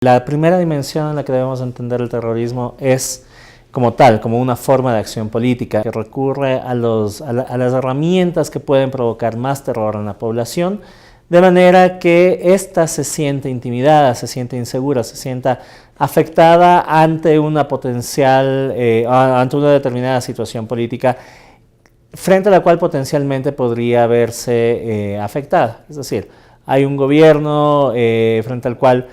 La primera dimensión en la que debemos entender el terrorismo es como tal, como una forma de acción política que recurre a las herramientas que pueden provocar más terror en la población, de manera que ésta se siente intimidada, se siente insegura, se sienta afectada ante una ante una determinada situación política frente a la cual potencialmente podría verse afectada. Es decir, hay un gobierno frente al cual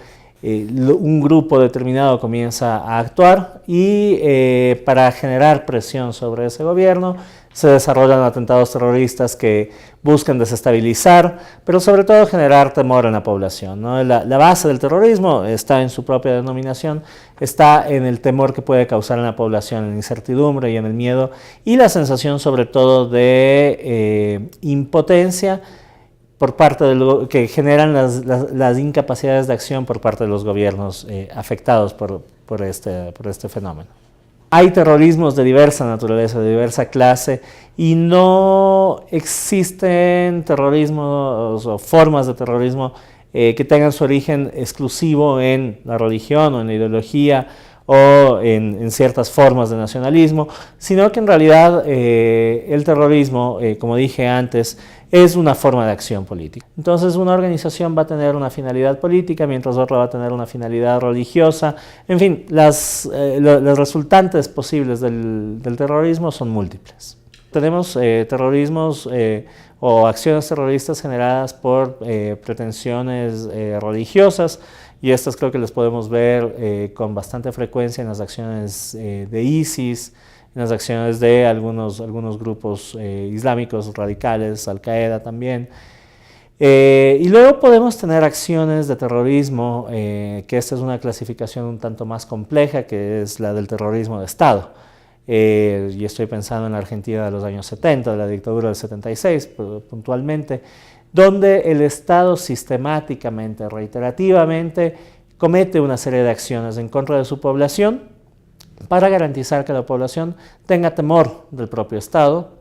un grupo determinado comienza a actuar y para generar presión sobre ese gobierno se desarrollan atentados terroristas que buscan desestabilizar, pero sobre todo generar temor en la población, ¿no? La base del terrorismo está en su propia denominación, está en el temor que puede causar en la población, en la incertidumbre y en el miedo, y la sensación sobre todo de impotencia por parte de que generan las incapacidades de acción por parte de los gobiernos afectados por este fenómeno. Hay terrorismos de diversa naturaleza, de diversa clase, y no existen terrorismos o formas de terrorismo que tengan su origen exclusivo en la religión o en la ideología o en ciertas formas de nacionalismo, sino que en realidad el terrorismo, como dije antes, es una forma de acción política. Entonces una organización va a tener una finalidad política, mientras otra va a tener una finalidad religiosa. En fin, los resultantes posibles del terrorismo son múltiples. Tenemos terrorismos o acciones terroristas generadas por pretensiones religiosas, y estas creo que las podemos ver con bastante frecuencia en las acciones de ISIS, en las acciones de algunos grupos islámicos radicales, Al-Qaeda también. Y luego podemos tener acciones de terrorismo, que esta es una clasificación un tanto más compleja, que es la del terrorismo de Estado. Y estoy pensando en la Argentina de los años 70, de la dictadura del 76 puntualmente, donde el Estado sistemáticamente, reiterativamente, comete una serie de acciones en contra de su población para garantizar que la población tenga temor del propio Estado,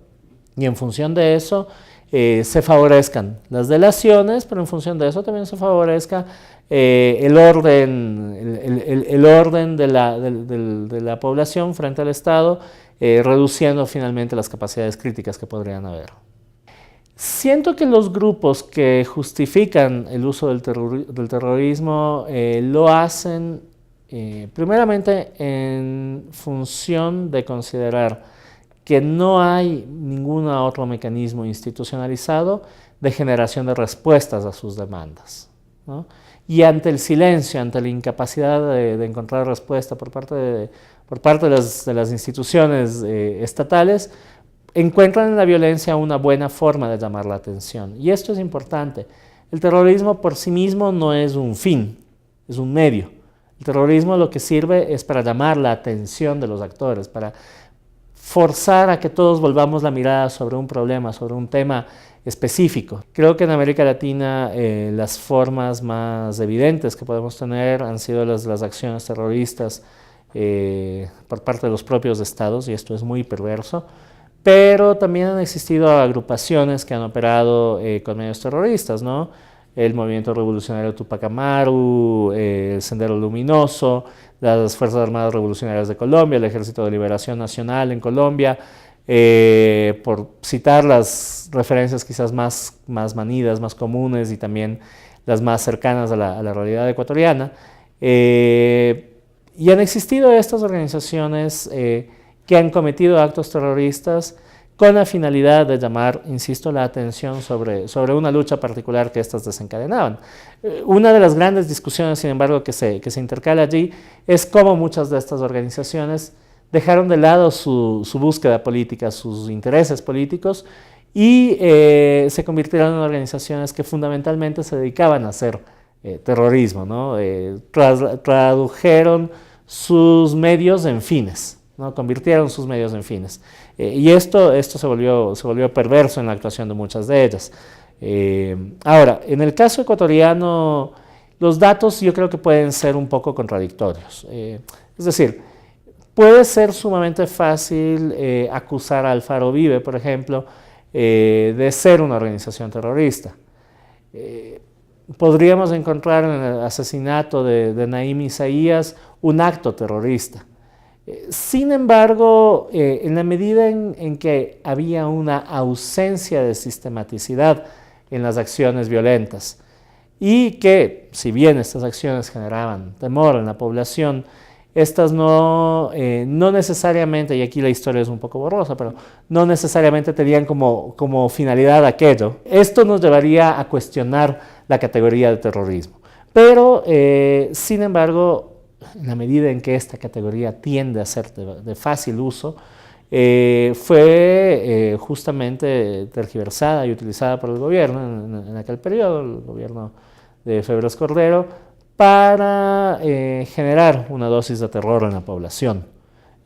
y en función de eso se favorezcan las delaciones, pero en función de eso también se favorezca el orden de la población frente al Estado, reduciendo finalmente las capacidades críticas que podrían haber. Siento que los grupos que justifican el uso del terrorismo lo hacen primeramente en función de considerar que no hay ningún otro mecanismo institucionalizado de generación de respuestas a sus demandas, ¿no? Y ante el silencio, ante la incapacidad de encontrar respuesta por parte de las instituciones estatales, encuentran en la violencia una buena forma de llamar la atención. Y esto es importante. El terrorismo por sí mismo no es un fin, es un medio. El terrorismo lo que sirve es para llamar la atención de los actores, para forzar a que todos volvamos la mirada sobre un problema, sobre un tema específico. Creo que en América Latina las formas más evidentes que podemos tener han sido las acciones terroristas por parte de los propios estados, y esto es muy perverso. Pero también han existido agrupaciones que han operado con medios terroristas, ¿no? El Movimiento Revolucionario Tupac Amaru, el Sendero Luminoso, las Fuerzas Armadas Revolucionarias de Colombia, el Ejército de Liberación Nacional en Colombia, por citar las referencias quizás más manidas, más comunes y también las más cercanas a la realidad ecuatoriana. Y han existido estas organizaciones que han cometido actos terroristas con la finalidad de llamar, insisto, la atención sobre una lucha particular que éstas desencadenaban. Una de las grandes discusiones, sin embargo, que se intercala allí es cómo muchas de estas organizaciones dejaron de lado su búsqueda política, sus intereses políticos, y se convirtieron en organizaciones que fundamentalmente se dedicaban a hacer terrorismo, ¿no? Tradujeron sus medios en fines, ¿no? Convirtieron sus medios en fines. Y esto se volvió perverso en la actuación de muchas de ellas. Ahora, en el caso ecuatoriano, los datos yo creo que pueden ser un poco contradictorios. Es decir, puede ser sumamente fácil acusar a Alfaro Vive, por ejemplo, de ser una organización terrorista. podríamos encontrar en el asesinato de Naim Isaías un acto terrorista. Sin embargo, en la medida en que había una ausencia de sistematicidad en las acciones violentas y que, si bien estas acciones generaban temor en la población, estas no necesariamente, y aquí la historia es un poco borrosa, pero no necesariamente tenían como finalidad aquello. Esto nos llevaría a cuestionar la categoría de terrorismo. Pero, sin embargo, en la medida en que esta categoría tiende a ser de fácil uso, fue justamente tergiversada y utilizada por el gobierno en aquel periodo, el gobierno de Febres Cordero, para generar una dosis de terror en la población.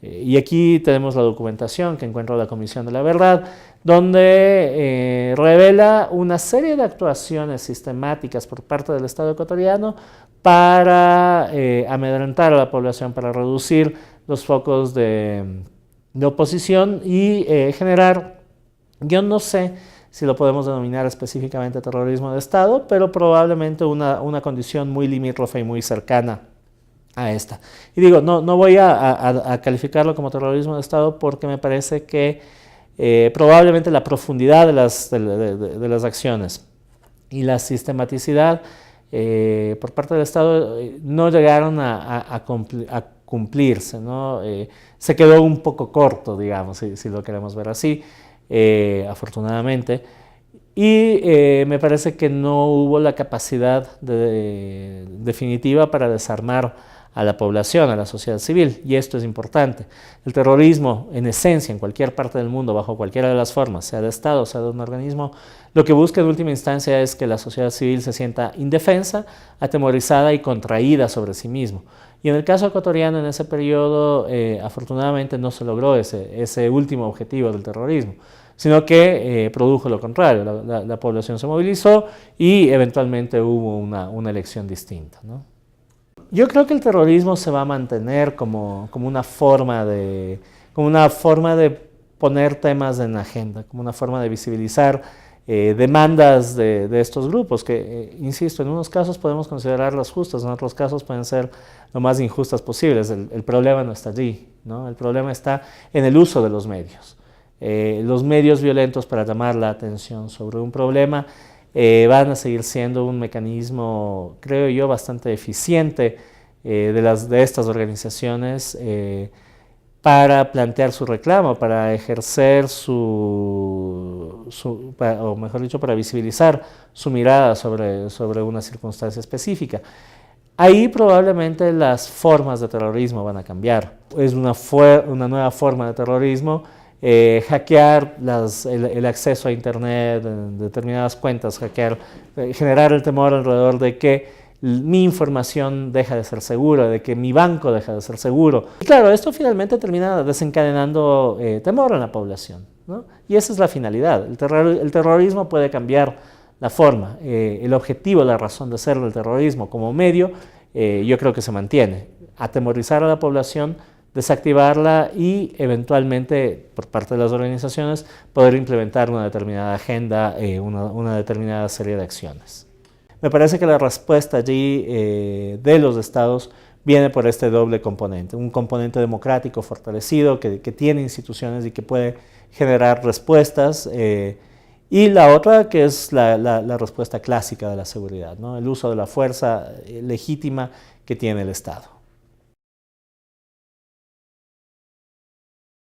Y aquí tenemos la documentación que encuentra la Comisión de la Verdad, donde revela una serie de actuaciones sistemáticas por parte del Estado ecuatoriano para amedrentar a la población, para reducir los focos de oposición y generar, yo no sé si lo podemos denominar específicamente terrorismo de Estado, pero probablemente una condición muy limítrofe y muy cercana a esta. Y digo, no voy a calificarlo como terrorismo de Estado porque me parece que probablemente la profundidad de las acciones y la sistematicidad por parte del Estado no llegaron a cumplirse, ¿no? Se quedó un poco corto, digamos, si lo queremos ver así, afortunadamente. Y me parece que no hubo la capacidad definitiva para desarmar a la población, a la sociedad civil, y esto es importante. El terrorismo, en esencia, en cualquier parte del mundo, bajo cualquiera de las formas, sea de Estado, sea de un organismo, lo que busca en última instancia es que la sociedad civil se sienta indefensa, atemorizada y contraída sobre sí mismo. Y en el caso ecuatoriano, en ese periodo, afortunadamente no se logró ese último objetivo del terrorismo, sino que produjo lo contrario. La población se movilizó y eventualmente hubo una elección distinta, ¿no? Yo creo que el terrorismo se va a mantener como una forma de poner temas en la agenda, como una forma de visibilizar demandas de estos grupos, que, insisto, en unos casos podemos considerarlas justas, en otros casos pueden ser lo más injustas posibles. El problema no está allí, ¿no? El problema está en el uso de los medios. Los medios violentos para llamar la atención sobre un problema van a seguir siendo un mecanismo, creo yo, bastante eficiente de estas organizaciones para plantear su reclamo, para ejercer o mejor dicho, para visibilizar su mirada sobre una circunstancia específica. Ahí probablemente las formas de terrorismo van a cambiar. Es una nueva forma de terrorismo. Hackear el acceso a internet en determinadas cuentas, generar el temor alrededor de que mi información deja de ser segura, de que mi banco deja de ser seguro. Y claro, esto finalmente termina desencadenando temor en la población, ¿no? Y esa es la finalidad. El terrorismo puede cambiar la forma. El objetivo, la razón de ser del terrorismo como medio, yo creo que se mantiene. Atemorizar a la población, desactivarla y eventualmente, por parte de las organizaciones, poder implementar una determinada agenda, una determinada serie de acciones. Me parece que la respuesta allí de los estados viene por este doble componente, un componente democrático fortalecido que tiene instituciones y que puede generar respuestas, y la otra que es la respuesta clásica de la seguridad, ¿no? El uso de la fuerza legítima que tiene el Estado.